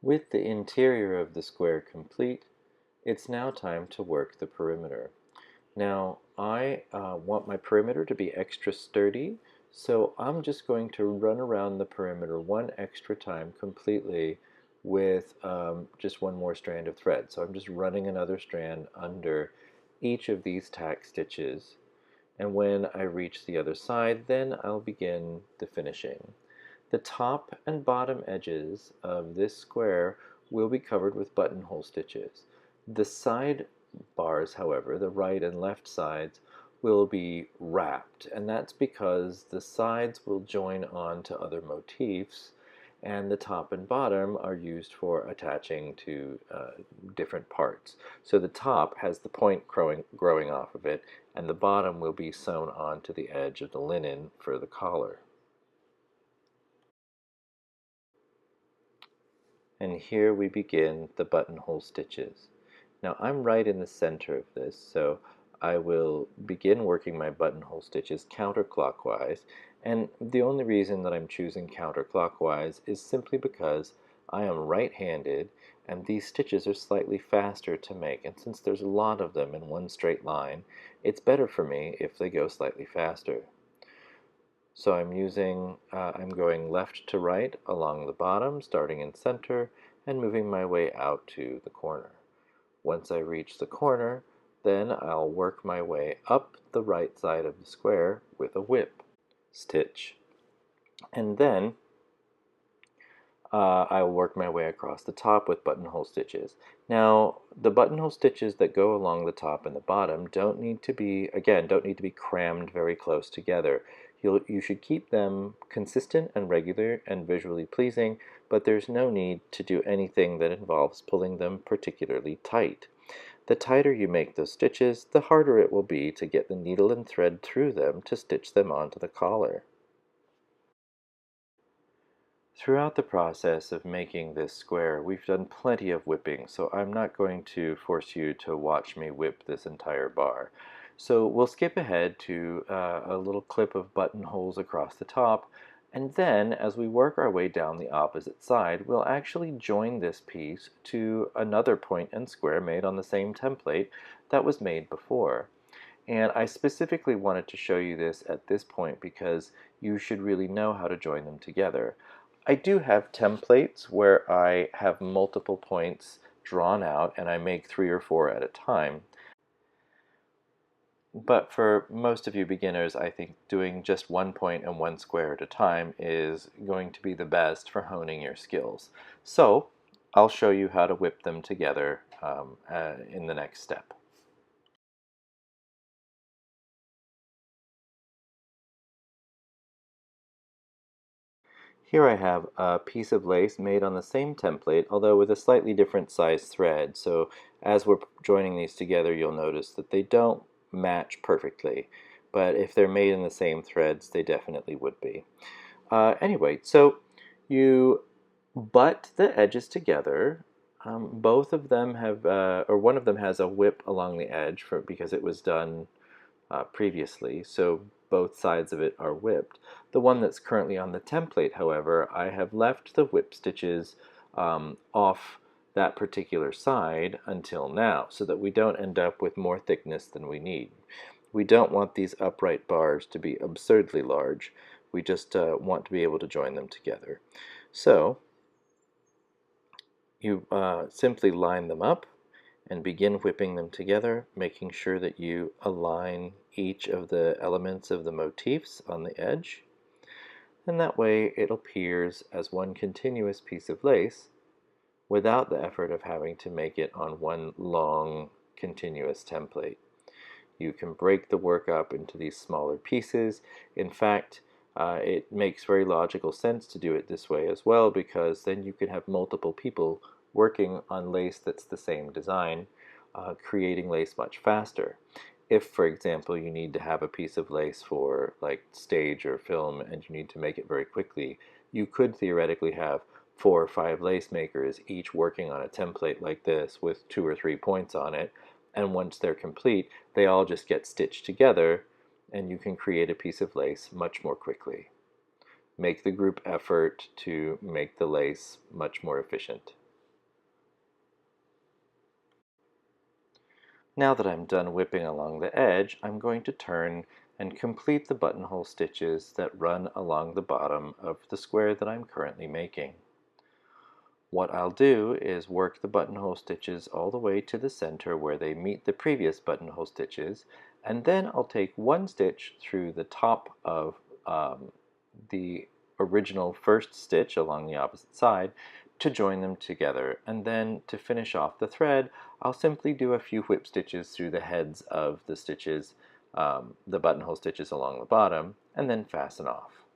With the interior of the square complete, it's now time to work the perimeter. Now, I want my perimeter to be extra sturdy, so I'm just going to run around the perimeter one extra time completely with just one more strand of thread. So I'm just running another strand under each of these tack stitches, and when I reach the other side, then I'll begin the finishing. The top and bottom edges of this square will be covered with buttonhole stitches. The side bars, however, the right and left sides, will be wrapped, and that's because the sides will join on to other motifs, and the top and bottom are used for attaching to different parts. So the top has the point growing off of it, and the bottom will be sewn onto the edge of the linen for the collar. And here we begin the buttonhole stitches. Now I'm right in the center of this, so I will begin working my buttonhole stitches counterclockwise, and the only reason that I'm choosing counterclockwise is simply because I am right-handed and these stitches are slightly faster to make, and since there's a lot of them in one straight line, it's better for me if they go slightly faster. So I'm going left to right along the bottom, starting in center, and moving my way out to the corner. Once I reach the corner, then I'll work my way up the right side of the square with a whip stitch. And then I'll work my way across the top with buttonhole stitches. Now, the buttonhole stitches that go along the top and the bottom don't need to be crammed very close together. You should keep them consistent and regular and visually pleasing, but there's no need to do anything that involves pulling them particularly tight. The tighter you make those stitches, the harder it will be to get the needle and thread through them to stitch them onto the collar. Throughout the process of making this square, we've done plenty of whipping, so I'm not going to force you to watch me whip this entire bar. So we'll skip ahead to a little clip of buttonholes across the top, and then as we work our way down the opposite side, we'll actually join this piece to another point and square made on the same template that was made before. And I specifically wanted to show you this at this point because you should really know how to join them together. I do have templates where I have multiple points drawn out and I make 3 or 4 at a time. But for most of you beginners, I think doing just one point and one square at a time is going to be the best for honing your skills. So I'll show you how to whip them together in the next step. Here I have a piece of lace made on the same template, although with a slightly different size thread. So as we're joining these together, you'll notice that they don't match perfectly. But if they're made in the same threads, they definitely would be. Anyway, so you butt the edges together. Both of them have, or one of them has a whip along the edge because it was done previously, so both sides of it are whipped. The one that's currently on the template, however, I have left the whip stitches off that particular side until now, so that we don't end up with more thickness than we need. We don't want these upright bars to be absurdly large. We just want to be able to join them together. So you simply line them up and begin whipping them together, making sure that you align each of the elements of the motifs on the edge, and that way it appears as one continuous piece of lace without the effort of having to make it on one long continuous template. You can break the work up into these smaller pieces. In fact, it makes very logical sense to do it this way as well, because then you can have multiple people working on lace that's the same design, creating lace much faster. If, for example, you need to have a piece of lace for like stage or film and you need to make it very quickly, you could theoretically have 4 or 5 lace makers each working on a template like this with 2 or 3 points on it, and once they're complete, they all just get stitched together and you can create a piece of lace much more quickly. Make the group effort to make the lace much more efficient. Now that I'm done whipping along the edge, I'm going to turn and complete the buttonhole stitches that run along the bottom of the square that I'm currently making. What I'll do is work the buttonhole stitches all the way to the center where they meet the previous buttonhole stitches, and then I'll take one stitch through the top of the original first stitch along the opposite side to join them together, and then to finish off the thread I'll simply do a few whip stitches through the heads of the stitches, the buttonhole stitches along the bottom, and then fasten off.